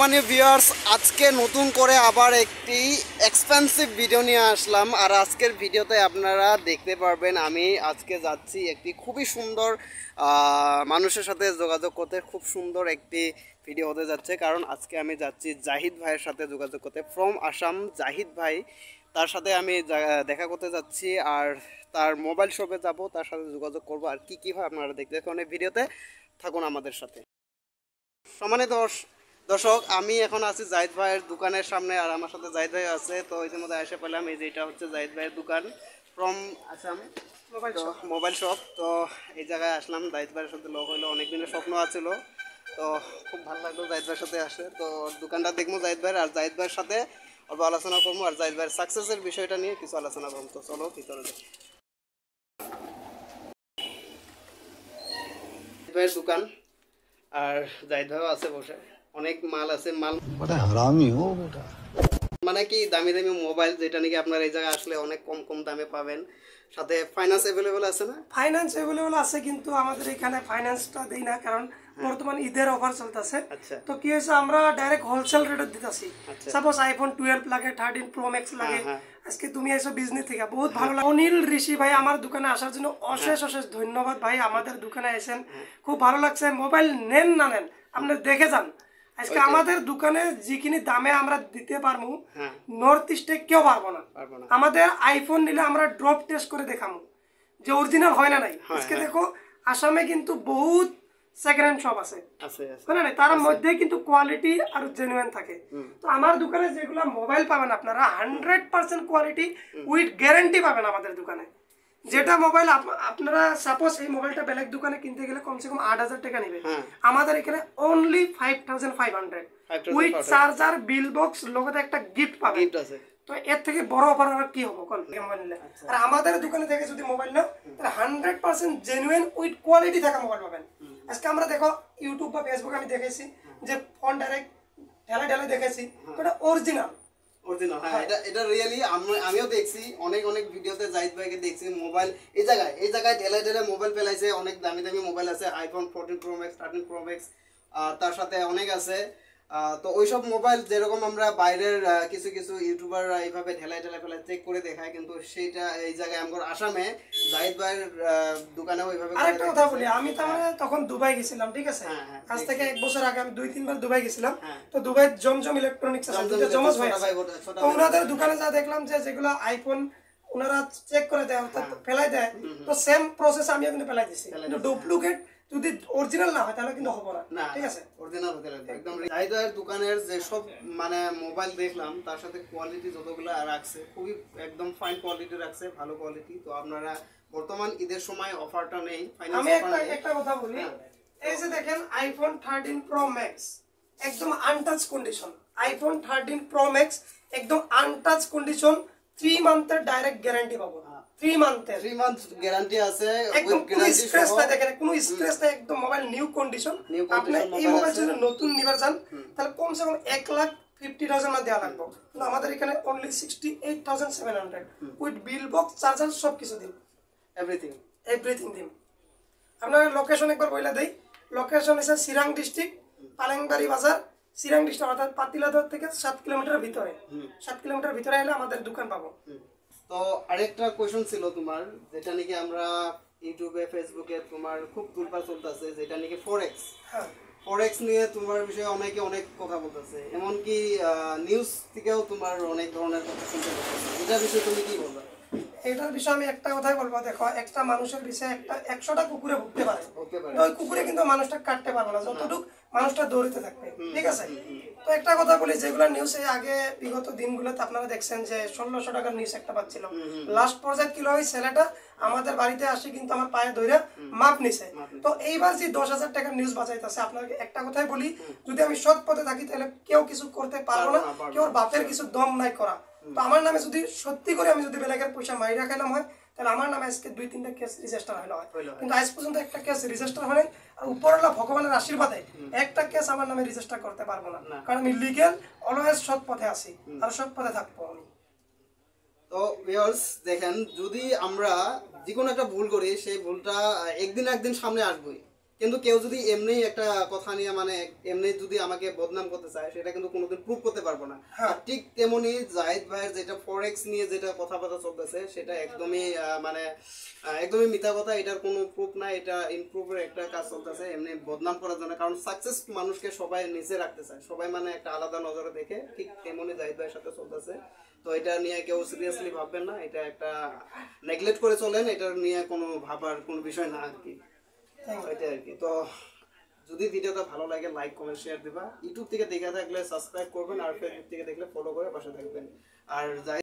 মানে ভিউয়ার্স আজকে নতুন করে আবার একটি এক্সপেন্সিভ ভিডিও নিয়ে আসলাম। আর আজকের ভিডিওতে আপনারা দেখতে পারবেন আমি আজকে যাচ্ছি একটি খুবই সুন্দর মানুষের সাথে যোগাযোগ করতে। খুব সুন্দর একটি ভিডিও হতে যাচ্ছে, কারণ আজকে আমি যাচ্ছি জাহিদ ভাইয়ের সাথে যোগাযোগ করতে। ফ্রম আসাম জাহিদ ভাই, তার সাথে আমি দেখা করতে যাচ্ছি। আর তার মোবাইল শপে যাব, তার সাথে যোগাযোগ করব। আর কি হয় আপনারা দেখতে থাকুন এই ভিডিওতে, থাকুন আমাদের সাথে। সম্মানিত দর্শক, আমি এখন আছি জাহিদ ভাইয়ের দোকানের সামনে, আর আমার সাথে জাহিদ ভাই আছে। তো ইতিমধ্যে এসে পেলাম, এই যে এটা হচ্ছে জাহিদ ভাইয়ের দোকান ফ্রম আসাম মোবাইল শপ। তো এই জায়গায় আসলাম, জাহিদ ভাইয়ের সাথে লোক হইলো, অনেক দিনের স্বপ্ন আছিল। তো খুব ভালো লাগলো জাহিদ ভাইয়ের সাথে আসে। তো দোকানটা দেখবো জাহিদ ভাইয়ের, আর জাহিদ ভাইয়ের সাথে অল্প আলোচনা করবো, আর জাহিদ ভাইয়ের সাকসেসের বিষয়টা নিয়ে কিছু আলোচনা করবো। তো চলো ভিতরে যাই। জাহিদ ভাইয়ের দোকান, আর জাহিদ ভাইও আছে বসে, অনেক মাল আছে। মাল মানে কি দামি দামি মোবাইল, যেটা নাকি আপনার এই জায়গায় আসলে অনেক কম কম দামে পাবেন। সাথে ফাইন্যান্স অ্যাভেলেবল আছে না? ফাইন্যান্স অ্যাভেলেবল আছে, কিন্তু আমাদের এখানে ফাইন্যান্সটা দেই না, কারণ বর্তমান ঈদের অফার চলতেছে। তো কি হয়েছে, আমরা ডাইরেক্ট হোলসেল রেটে দিতেছি। সাপোজ আইফোন 12 লাগে, 13 প্রো ম্যাক্স লাগে। আজকে তুমি এসো বিজনেস থেকে, বহুত ভালো লাগে। অনিল ঋষি ভাই আমার দোকানে আসার জন্য অশেষ অশেষ ধন্যবাদ ভাই। আমাদের দোকানে এসেন, খুব ভালো লাগছে। মোবাইল নেন না নেন, আপনি দেখে যান। আজকে আমাদের দোকানে যিখিনি দামে আমরা দিতে পারবো, নর্থ ইস্টে কেউ পারবো না। আমাদের আইফোন নিলে আমরা ড্রপ টেস্ট করে দেখাবো যে অরিজিনাল হয় না নাই। আজকে দেখো আসামে কিন্তু বহুত সেকেন্ড হ্যান্ড শপ আছে, না তার মধ্যে কিন্তু কোয়ালিটি আর জেনুইন থাকে। তো আমার দোকানে যেগুলো মোবাইল পাবেন আপনারা 100% কোয়ালিটি উইথ গ্যারান্টি পাবেন আমাদের দোকানে। যেটা মোবাইল আপনারা সাপোজ এই মোবাইলটা বেলেগ দোকানে কিনতে গেলে কমসে কম 8,000 টাকা নেবে, আমাদের এখানে only 5,500 with charger, bill box, লগতে একটা গিফট পাবেন। তো এর থেকে বড় অফার আর কি হবে কোন মোবাইল নিলে? আর আমাদের দোকানে থেকে যদি মোবাইল নাও, তাহলে 100% জেনুইন উইথ কোয়ালিটি থাকা মোবাইল পাবেন। আজকে আমরা দেখো ইউটিউব বা ফেসবুক আমি দেখেছি যে ফোন ডাইরেক্ট ঢেলে ঢেলে দেখেছি, এটা অরিজিনাল। এটা রিয়েলি আমিও দেখছি, অনেক অনেক ভিডিওতে জাহিদ ভাইকে দেখছি মোবাইল এই জায়গায় ঢেলে ঢেলে মোবাইল ফেলাইছে। অনেক দামি দামি মোবাইল আছে, iPhone 14 pro max, 13 pro max, তার সাথে অনেক আছে। তো ওইসব মোবাইল যেরকম আমরা বাইরের কিছু কিছু ইউটিউবাররা এইভাবে ঢেলাই ঢেলাই ফেলাই চেক করে দেখায়, কিন্তু সেইটা এই জায়গায় আমার আসামে জাহিদ ভাইয়ের দোকানে ওইভাবে। আরেকটা কথা বলি, আমি তখন দুবাই গেছিলাম, ঠিক আছে? আজ থেকে 1 বছর আগে আমি 2-3 বার দুবাই গেছিলাম। তো দুবাই জমজম ইলেকট্রনিক্স আছে, জমজ ভাই। তো ওনাদের দোকানে যা দেখলাম যে যেগুলো আইফোন ওনারা চেক করে দেয়, অর্থাৎ ফেলাই দেয়, তো সেম প্রসেস আমিও কিন্তু ফেলাই দিছি। কিন্তু ডুপ্লিকেট যদি অরিজিনাল না হয় তাহলে কিন্তু হবে না, ঠিক আছে? অরিজিনাল হতে লাগবে একদম। জাহিদ ভাইয়ের দোকানের যে সব মানে মোবাইল দেখলাম, তার সাথে কোয়ালিটি যতগুলো রাখছে খুবই একদম ফাইন কোয়ালিটি রাখছে, ভালো কোয়ালিটি। তো আপনারা বর্তমান ঈদের সময় অফারটা নেই। আমি একটা কথা বলি, এই যে দেখেন আইফোন 13 প্রো ম্যাক্স একদম untouch condition. IPhone 13 pro max একদম আনটাচ কন্ডিশন, 3 মান্থের ডাইরেক্ট গ্যারান্টি পাবো। 3 মান্থ গ্যারান্টি আছে, একদম কোনো স্ক্র্যাচ নাই, দেখেন কোনো স্ক্র্যাচ নাই, একদম মোবাইল নিউ কন্ডিশন। আপনি এই মোবাইল যদি নতুন নিবার চান, তাহলে কমসে কম 1,50,000 না দেওয়া লাগবে। কিন্তু আমাদের এখানে only 68,700 with bill box, charger সব কিছু দিন, এভরিথিং দিন। আপনার লোকেশন একবার বইলা দেই। লোকেশন হচ্ছে সিরাং ডিস্ট্রিক্ট, পালেংবাড়ি বাজার, সিরাং ডিস্ট্রিক্ট, অর্থাৎ পাতিলাদর থেকে 7 কিলোমিটার ভিতরে। 7 কিলোমিটার ভিতরে এলে আমাদের দোকান পাবো। তো আরেকটা কোয়েশ্চন ছিল তোমার, যেটা নাকি আমরা ইউটিউবে ফেসবুকে তোমার খুব তুলপা চলতেছে, যেটা নাকি ফরেক্স। ফরেক্স নিয়ে তোমার বিষয়ে অনেকে অনেক কথা বলতেছে, এমনকি নিউজ থেকেও তোমার অনেক ধরনের কথা শুনতে পাচ্ছি। এটার বিষয়ে তুমি কি বলবা? এটার বিষয়ে আমি একটা কথাই বলবো, দেখো একটা মানুষের বিষয়ে 100টা কুকুরে ভুগতে পারে, ওই কুকুরে কিন্তু মানুষটা কাটতে পারবে না যতটুকু মানুষটা দৌড়িতে থাকবে, ঠিক আছে? তো একটা কথা বলি, যেগুলো নিউজ আগে বিগত দিনগুলোতে আপনারা দেখছেন যে 1,600 টাকার নিউজ একটা পাচ্ছিল। লাস্ট পর্যায়ে কি হয়, ছেলেটা আমাদের বাড়িতে আসে কিন্তু আমার পায়ে ধরে মাপ নিছে। তো এইবার যে 10,000 টাকার নিউজ বাঁচাইতেছে, আপনাকে একটা কথাই বলি, যদি আমি সৎ পথে থাকি তাহলে কেউ কিছু করতে পারবো না, কেউ বাপের কিছু দম নাই করা। তো আমার নামে যদি সত্যি করে আমি যদি বেলাগের পয়সা মাইরা খাইলাম হয়, তাহলে আমার নামে আজকে 2-3টা কেস রেজিস্টার হলো হয়, কিন্তু আজ পর্যন্ত একটা কেস রেজিস্টার হয়। আর উপরওয়ালা ভগবানের আশীর্বাদে একটা কেস আমার নামে রেজিস্টার করতে পারবো না, কারণ আমি লিগ্যাল অলওয়েজ সৎ পথে আছি আর সৎ পথে থাকবো আমি। তো ভিউয়ার্স দেখেন, যদি আমরা যে কোনো একটা ভুল করি, সেই ভুলটা একদিন সামনে আসবেই, কিন্তু কেউ যদি এমনি একটা কথা নিয়ে মানে এমনি যদি আমাকে বদনাম করতে চায় সেটা কিন্তু কোনোদিন প্রুভ করতে পারবো না। আর ঠিক তেমনি জাহিদ ভাইয়ের যেটা ফরেক্স নিয়ে যেটা কথাবার্তা চলতেছে সেটা একদমই মানে একদমই মিথ্যা কথা, এটার কোনো প্রুফ নাই, এটা ইমপ্রুভের একটা কাজ চলতেছে এমনি বদনাম করার জন্য। কারণ সাকসেস মানুষকে সবাই নিচে রাখতে চায়, সবাই মানে একটা আলাদা নজরে দেখে, ঠিক তেমনি জাহিদ ভাইয়ের সাথে চলতেছে। তো এটা নিয়ে কেউ সিরিয়াসলি ভাববেন না, এটা একটা নেগলেক্ট করে চলেন, এটা নিয়ে কোনো ভাবার কোনো বিষয় না আর কি। এটা আর কি। তো যদি ভিডিওটা ভালো লাগে লাইক কমেন্ট শেয়ার দিবা, ইউটিউব থেকে দেখে থাকলে সাবস্ক্রাইব করবেন, আর ফেসবুক থেকে দেখলে ফলো করে পাশে থাকবেন। আর